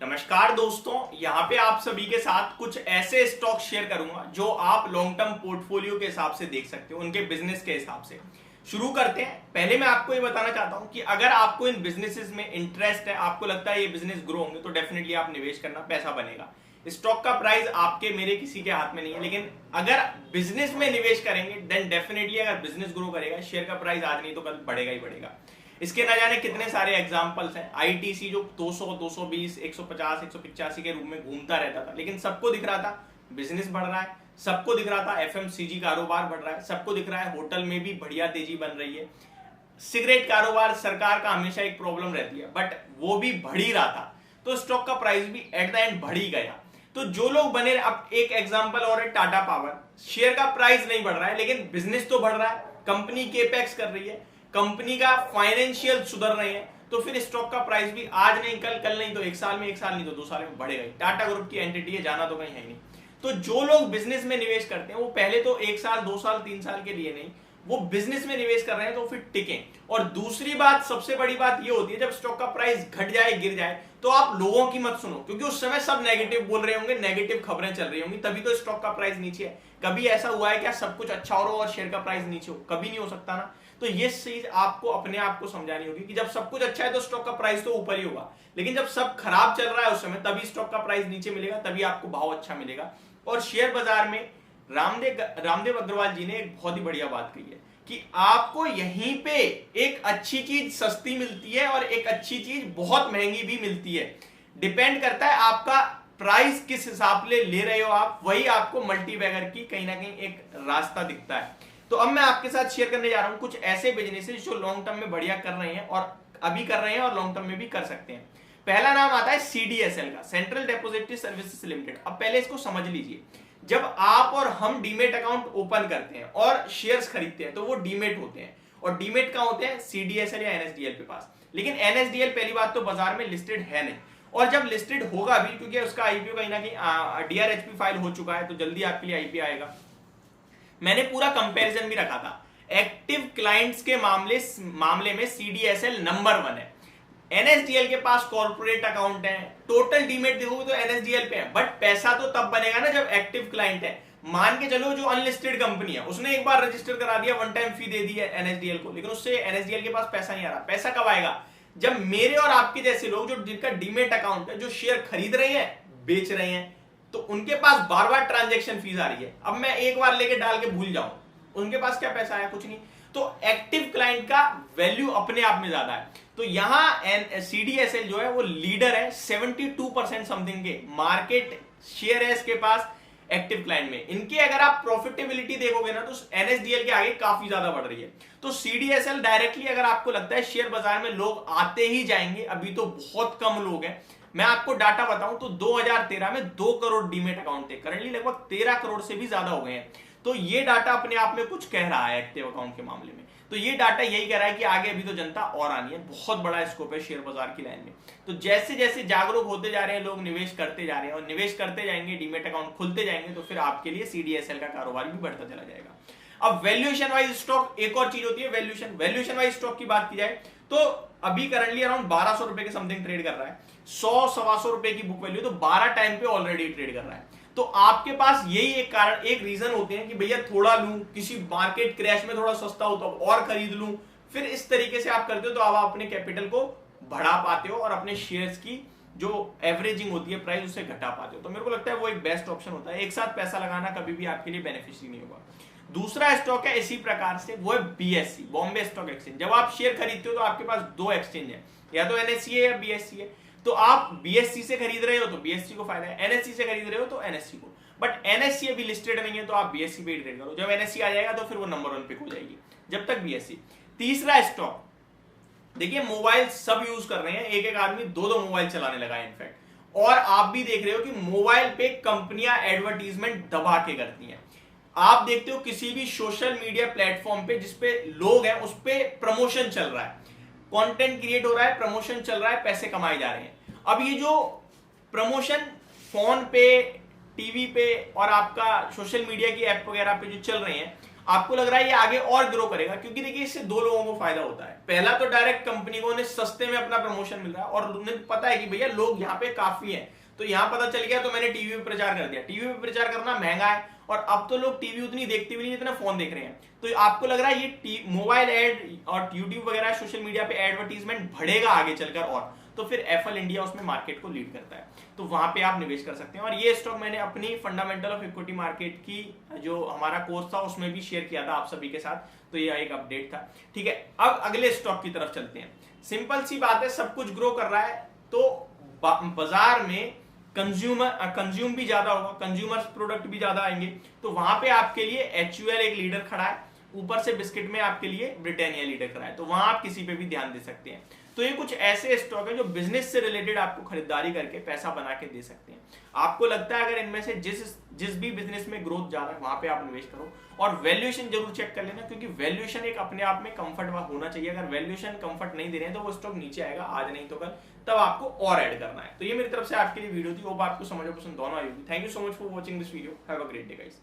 नमस्कार दोस्तों, यहाँ पे आप सभी के साथ कुछ ऐसे स्टॉक शेयर करूंगा जो आप लॉन्ग टर्म पोर्टफोलियो के हिसाब से देख सकते हो, उनके बिजनेस के हिसाब से। शुरू करते हैं। पहले मैं आपको ये बताना चाहता हूं कि अगर आपको इन बिजनेसेस में इंटरेस्ट है, आपको लगता है ये बिजनेस ग्रो होंगे, तो डेफिनेटली आप निवेश करना, पैसा बनेगा। स्टॉक का प्राइस आपके मेरे किसी के हाथ में नहीं है, लेकिन अगर बिजनेस में निवेश करेंगे देन डेफिनेटली अगर बिजनेस ग्रो करेगा, शेयर का प्राइस आज नहीं तो कल बढ़ेगा ही बढ़ेगा। इसके ना जाने कितने सारे एग्जाम्पल्स हैं। आईटीसी जो 200, 220, 150, 185 के रूप में घूमता रहता था, लेकिन सबको दिख रहा था बिजनेस बढ़ रहा है, सबको दिख रहा था एफएमसीजी कारोबार बढ़ रहा है, सबको दिख रहा है होटल में भी बढ़िया तेजी बन रही है। सिगरेट कारोबार सरकार का हमेशा एक प्रॉब्लम रहती है, बट वो भी बढ़ ही रहा था, तो स्टॉक का प्राइस भी एट द एंड बढ़ ही गया। तो जो लोग बने, अब एक एग्जांपल और है टाटा पावर। शेयर का प्राइस नहीं बढ़ रहा है, लेकिन बिजनेस तो बढ़ रहा है, कंपनी केपेक्स कर रही है, कंपनी का फाइनेंशियल सुधर रहे हैं, तो फिर स्टॉक का प्राइस भी आज नहीं कल, कल नहीं तो एक साल में, एक साल नहीं तो 2 साल में बढ़ेगा ही। टाटा ग्रुप की एंटिटी है, जाना तो कहीं है नहीं। तो जो लोग बिजनेस में निवेश करते हैं वो पहले तो 1 साल, 2 साल, 3 साल के लिए नहीं, वो बिजनेस में निवेश कर रहे हैं तो फिर टिके। और दूसरी बात, सबसे बड़ी बात ये होती है, जब स्टॉक का प्राइस घट जाए, गिर जाए, तो आप लोगों की मत सुनो, क्योंकि उस समय सब नेगेटिव बोल रहे होंगे, नेगेटिव खबरें चल रही होंगी, तभी तो स्टॉक का प्राइस नीचे है। कभी ऐसा हुआ है क्या सब कुछ अच्छा हो रहा हो और शेयर का प्राइस नीचे हो? कभी नहीं हो सकता ना। तो ये चीज आपको अपने आप को समझानी होगी कि जब सब कुछ अच्छा है तो स्टॉक का प्राइस तो ऊपर ही होगा, लेकिन जब सब खराब चल रहा है उस समय तभी स्टॉक का प्राइस नीचे मिलेगा, तभी आपको भाव अच्छा मिलेगा। और शेयर बाजार में रामदेव अग्रवाल जी ने एक बहुत ही बढ़िया बात कही है कि आपको यहीं पे एक अच्छी चीज सस्ती मिलती है और एक अच्छी चीज बहुत महंगी भी मिलती है। डिपेंड करता है आपका प्राइस किस हिसाब से ले रहे हो आप, वही आपको मल्टीबैगर की कहीं ना कहीं एक रास्ता दिखता है। तो अब मैं आपके साथ शेयर करने जा रहा हूं कुछ ऐसे बिजनेसेस जो लॉन्ग टर्म में बढ़िया कर रहे हैं और अभी कर रहे हैं और लॉन्ग टर्म में भी कर सकते हैं। पहला नाम आता है सीडीएसएल का, सेंट्रल डिपॉजिटरी सर्विसेज लिमिटेड। अब पहले इसको समझ लीजिए, जब आप और हम डीमेट अकाउंट ओपन करते हैं और शेयर्स खरीदते हैं तो वो डीमेट होते हैं, और डीमेट कहां होते हैं? सीडीएसएल या एनएसडीएल के पास। लेकिन एनएसडीएल पहली बात तो बाजार में लिस्टेड है नहीं, और जब लिस्टेड होगा भी, क्योंकि उसका आईपीओ कहीं ना कहीं डीआरएचपी फाइल हो चुका है, तो जल्दी आपके लिए आईपीओ आएगा। मैंने पूरा कंपैरिजन भी रखा था। एक्टिव क्लाइंट्स के मामले में सीडीएसएल नंबर 1 है। एनएसडीएल के पास कॉर्पोरेट अकाउंट है, टोटल डीमेट देखोगे तो एनएसडीएल पे है, बट पैसा तो तब बनेगा ना जब एक्टिव क्लाइंट है। मान के चलो जो अनलिस्टेड कंपनी है उसने एक बार रजिस्टर करा दिया, वन टाइम फी दे दी है एनएसडीएल को, लेकिन उससे एनएसडीएल के पास पैसा नहीं आ रहा। पैसा कब आएगा? जब मेरे और आपके जैसे लोग जो जिनका डीमेट अकाउंट है, जो शेयर खरीद रहे हैं, बेच रहे हैं, तो उनके पास बार बार ट्रांजैक्शन फीस आ रही है। अब मैं एक बार लेके डाल के भूल जाऊं, उनके पास क्या पैसा आया? कुछ नहीं। तो एक्टिव क्लाइंट का वैल्यू अपने आप में ज्यादा है। तो यहां सीडीएसएल जो है वो लीडर है, 72% समथिंग के मार्केट शेयर है इसके पास एक्टिव क्लाइंट में। इनके अगर आप प्रॉफिटेबिलिटी देखोगे ना तो एनएसडीएल के आगे काफी ज्यादा बढ़ रही है। तो सीडीएसएल डायरेक्टली, अगर आपको लगता है शेयर बाजार में लोग आते ही जाएंगे, अभी तो बहुत कम लोग हैं। मैं आपको डाटा बताऊं तो 2013 में 2 करोड़ डीमेट अकाउंट थे, करंटली लगभग 13 करोड़ से भी ज्यादा हो गए हैं। तो ये डाटा अपने आप में कुछ कह रहा है एक्टिव अकाउंट के मामले में। तो ये डाटा यही कह रहा है कि आगे अभी तो जनता और आनी है, बहुत बड़ा स्कोप है शेयर बाजार की लाइन में। तो जैसे जैसे जागरूक होते जा रहे हैं लोग, निवेश करते जा रहे हैं और निवेश करते जाएंगे, डीमेट अकाउंट खुलते जाएंगे, तो फिर आपके लिए सीडीएसएल का कारोबार भी बढ़ता चला जाएगा। अब वैल्यूएशन वाइज स्टॉक, एक और चीज होती है वैल्यूएशन वाइज स्टॉक की बात की जाए तो अभी करंटली अराउंड 1200 रुपए के समथिंग ट्रेड कर रहा है। 100-125 रुपए की बुक वैल्यू, तो 12 टाइम पे ऑलरेडी ट्रेड कर रहा है। तो आपके पास यही एक कारण, एक रीजन होते हैं कि भैया थोड़ा लूं, किसी मार्केट क्रैश में थोड़ा सस्ता हो तो और खरीद लूं, फिर इस तरीके से आप करते हो तो आप अपने कैपिटल को बढ़ा पाते हो और अपने शेयर्स की जो एवरेजिंग होती है प्राइस उसे घटा पाते हो। तो मेरे को लगता है वो एक बेस्ट ऑप्शन होता है। एक साथ पैसा लगाना कभी भी आपके लिए बेनिफिशियरी नहीं होगा। दूसरा स्टॉक है इसी प्रकार से, वो है बीएससी, बॉम्बे स्टॉक एक्सचेंज। जब आप शेयर खरीदते हो तो आपके पास 2 एक्सचेंज है, या तो एनएससी है या बीएससी है। तो आप बीएससी से खरीद रहे हो तो बीएससी को फायदा है, एनएससी से खरीद रहे हो तो एनएससी को। बट एनएससी अभी लिस्टेड नहीं है तो आप बीएससी पे ट्रेड करो, जब एनएससी आ जाएगा तो फिर वो नंबर 1 पिक हो जाएगी, जब तक बीएससी। तीसरा स्टॉक देखिए, मोबाइल सब यूज कर रहे हैं, एक एक आदमी 2-2 मोबाइल चलाने लगा है इनफैक्ट, और आप भी देख रहे हो कि मोबाइल पे कंपनियां एडवर्टीजमेंट दबा के करती हैं। आप देखते हो किसी भी सोशल मीडिया प्लेटफॉर्म पे जिसपे लोग हैं उस पे प्रमोशन चल रहा है, कंटेंट क्रिएट हो रहा है, प्रमोशन चल रहा है, पैसे कमाए जा रहे हैं। अब ये जो प्रमोशन फोन पे, टीवी पे और आपका सोशल मीडिया की ऐप वगैरह पे जो चल रहे हैं, आपको लग रहा है ये आगे और ग्रो करेगा, क्योंकि देखिए इससे दो लोगों को फायदा होता है। पहला तो डायरेक्ट कंपनी को उन्हें सस्ते में अपना प्रमोशन मिल रहा है और उन्हें पता है कि भैया लोग यहाँ पे काफी है, तो यहाँ पता चल गया तो मैंने टीवी पे प्रचार कर दिया। टीवी पे प्रचार करना महंगा है और अब तो लोग टीवी उतनी देखते भी नहीं जितना फोन देख रहे हैं, तो आपको लग रहा है ये मोबाइल एड और यूट्यूब वगैरह सोशल मीडिया पे एडवर्टीजमेंट बढ़ेगा आगे चलकर, और तो फिर एफएल इंडिया उसमें मार्केट को लीड करता है, तो वहां पे आप निवेश कर सकते हैं। और ये स्टॉक मैंने अपनी फंडामेंटल ऑफ इक्विटी मार्केट की जो हमारा कोर्स था उसमें भी शेयर किया था आप सभी के साथ, तो ये एक अपडेट था। ठीक है, अब अगले स्टॉक की तरफ चलते हैं। सिंपल सी बात है, सब कुछ ग्रो कर रहा है तो बाजार में कंज्यूम भी ज्यादा होगा, कंज्यूमर्स प्रोडक्ट भी ज्यादा आएंगे, तो वहां पे आपके लिए एचयूएल एक लीडर खड़ा है, ऊपर से बिस्किट में आपके लिए ब्रिटानिया लीडर खड़ा है, तो वहां आप किसी पे भी ध्यान दे सकते हैं। तो ये कुछ ऐसे स्टॉक है जो बिजनेस से रिलेटेड आपको खरीदारी करके पैसा बना के दे सकते हैं। आपको लगता है अगर इनमें से जिस भी बिजनेस में ग्रोथ जा रहा है वहां पे आप निवेश करो, और वैल्यूएशन जरूर चेक कर लेना, क्योंकि वैल्यूएशन एक अपने आप में कंफर्ट होना चाहिए। अगर वैल्यूएशन कंफर्ट नहीं दे रहे हैं तो वो स्टॉक नीचे आएगा, आज नहीं तो कल, तब आपको और ऐड करना है। तो ये मेरी तरफ से आपके लिए वीडियो थी, होप आपको समझ पसंद दोनों आई होगी। Thank you so much for watching this video, have a great day guys.